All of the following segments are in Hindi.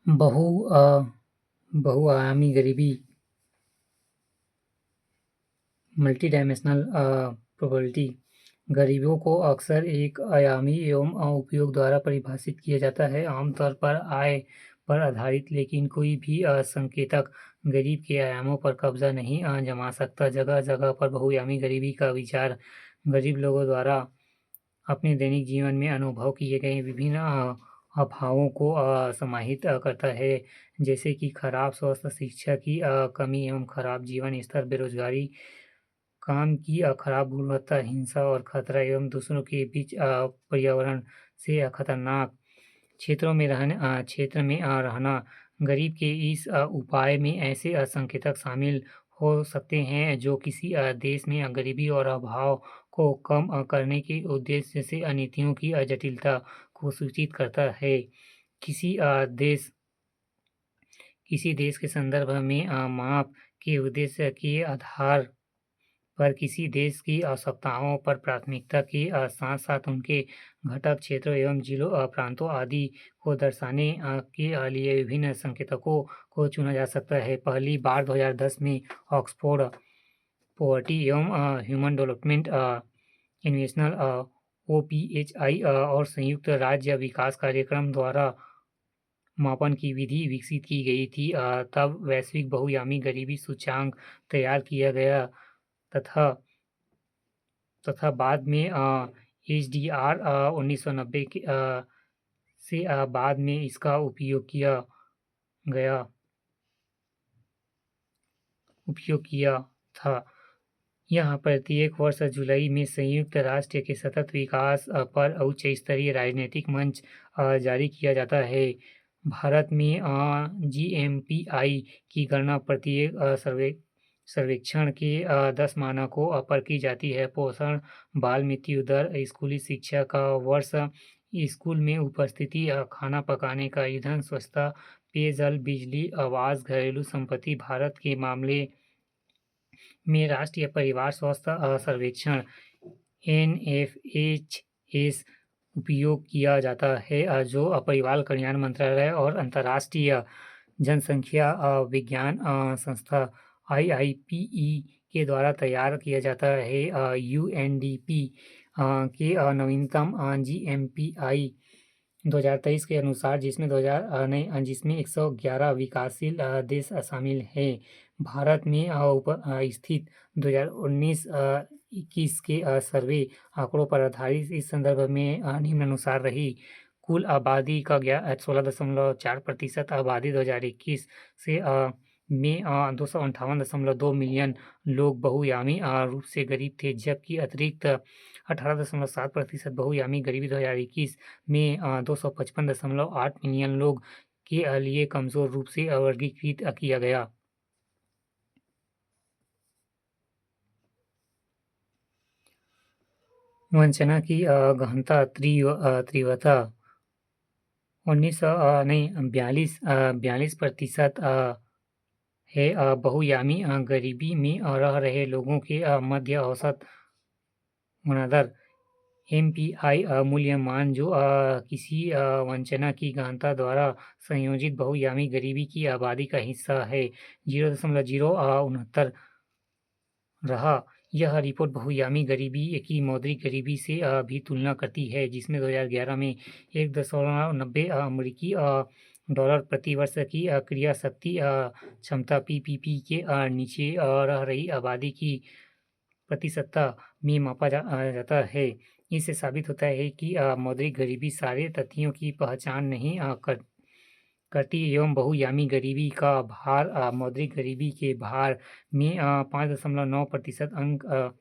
बहु बहुआयामी गरीबी मल्टी डायमेंशनल प्रोबेबिलिटी गरीबों को अक्सर एक आयामी एवं उपयोग द्वारा परिभाषित किया जाता है, आमतौर पर आय पर आधारित, लेकिन कोई भी संकेतक गरीब के आयामों पर कब्जा नहीं जमा सकता। जगह जगह पर बहुआयामी गरीबी का विचार गरीब लोगों द्वारा अपने दैनिक जीवन में अनुभव किए गए विभिन्न अभावों को समाहित करता है, जैसे कि खराब स्वास्थ्य, शिक्षा की कमी एवं खराब जीवन स्तर, बेरोजगारी, काम की खराब गुणवत्ता, हिंसा और खतरा एवं दूसरों के बीच पर्यावरण से खतरनाक क्षेत्र में रहना। गरीब के इस उपाय में ऐसे संकेतक शामिल हो सकते हैं जो किसी देश में गरीबी और अभाव को कम करने के उद्देश्य से नीतियों की जटिलता को सूचित करता है। किसी देश किसी देश के संदर्भ में माप के उद्देश्य के आधार पर किसी देश की आवश्यकताओं पर प्राथमिकता के साथ साथ उनके घटक क्षेत्रों एवं जिलों, प्रांतों आदि को दर्शाने के लिए विभिन्न संकेतकों को चुना जा सकता है। पहली बार 2010 में ऑक्सफोर्ड पॉवर्टी एवं ह्यूमन डेवलपमेंट इन्वेस्टनल OPHI और संयुक्त राज्य विकास कार्यक्रम द्वारा मापन की विधि विकसित की गई थी। तब वैश्विक बहुआयामी गरीबी सूचकांक तैयार किया गया तथा बाद में HDR 1990 से बाद में इसका उपयोग किया था। यह प्रत्येक वर्ष जुलाई में संयुक्त राष्ट्र के सतत विकास पर उच्च स्तरीय राजनीतिक मंच जारी किया जाता है। भारत में GMPI की गणना प्रत्येक सर्वेक्षण के 10 मानकों पर की जाती है। पोषण, बाल मृत्यु दर, स्कूली शिक्षा का वर्ष, स्कूल में उपस्थिति, खाना पकाने का ईंधन, स्वच्छता, पेयजल, बिजली, आवास, घरेलू संपत्ति। भारत के मामले में राष्ट्रीय परिवार स्वास्थ्य सर्वेक्षण NFHS उपयोग किया जाता है, जो परिवार कल्याण मंत्रालय और अंतर्राष्ट्रीय जनसंख्या विज्ञान संस्था IIPE के द्वारा तैयार किया जाता है। UNDP के नवीनतम GMPI 2023 के अनुसार, जिसमें 111 विकासशील देश शामिल हैं। भारत में स्थित 2019-21 के सर्वे आंकड़ों पर आधारित इस संदर्भ में निम्नानुसार रही। कुल आबादी का 16.4% आबादी 2021 से में 258.2 मिलियन लोग बहुआयामी रूप से गरीब थे, जबकि अतिरिक्त 18.7% बहुआयामी गरीबी 2021 में 255.8 मिलियन लोग के लिए कमजोर रूप से वर्गीकृत किया गया। वंचना की गहनता तीव्रता 42% है। बहुआयामी गरीबी में रह रहे लोगों के मध्य औसत गुणदर MPI मूल्य मान, जो किसी वंचना की गहनता द्वारा संयोजित बहुआयामी गरीबी की आबादी का हिस्सा है, 0.069 रहा। यह रिपोर्ट बहुआयामी गरीबी की मौद्रिक गरीबी से भी तुलना करती है, जिसमें 2011 में 1.90 अमेरिकी डॉलर प्रति वर्ष की क्रय शक्ति क्षमता PPP के नीचे रह रही आबादी की प्रतिशतता में मापा जाता है। इससे साबित होता है कि मौद्रिक गरीबी सारे तथ्यों की पहचान नहीं करती एवं बहुआयामी गरीबी का भार मौद्रिक गरीबी के भार में 5.9% अंक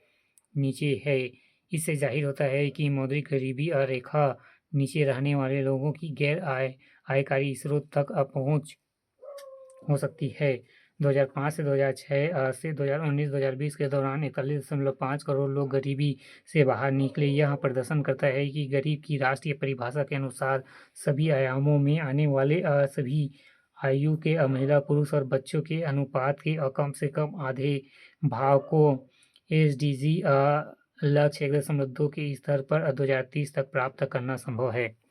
नीचे है। इससे जाहिर होता है कि मौद्रिक गरीबी रेखा नीचे रहने वाले लोगों की गैर आयकारी स्रोत तक पहुंच हो सकती है। 2005 से 2006 से 2019-2020 के दौरान 41.5 करोड़ लोग गरीबी से बाहर निकले। यह प्रदर्शन करता है कि गरीब की राष्ट्रीय परिभाषा के अनुसार सभी आयामों में आने वाले सभी आयु के महिला, पुरुष और बच्चों के अनुपात के कम से कम आधे भाग को SDG लक्ष्य 1.2 के स्तर पर 2030 तक प्राप्त करना संभव है।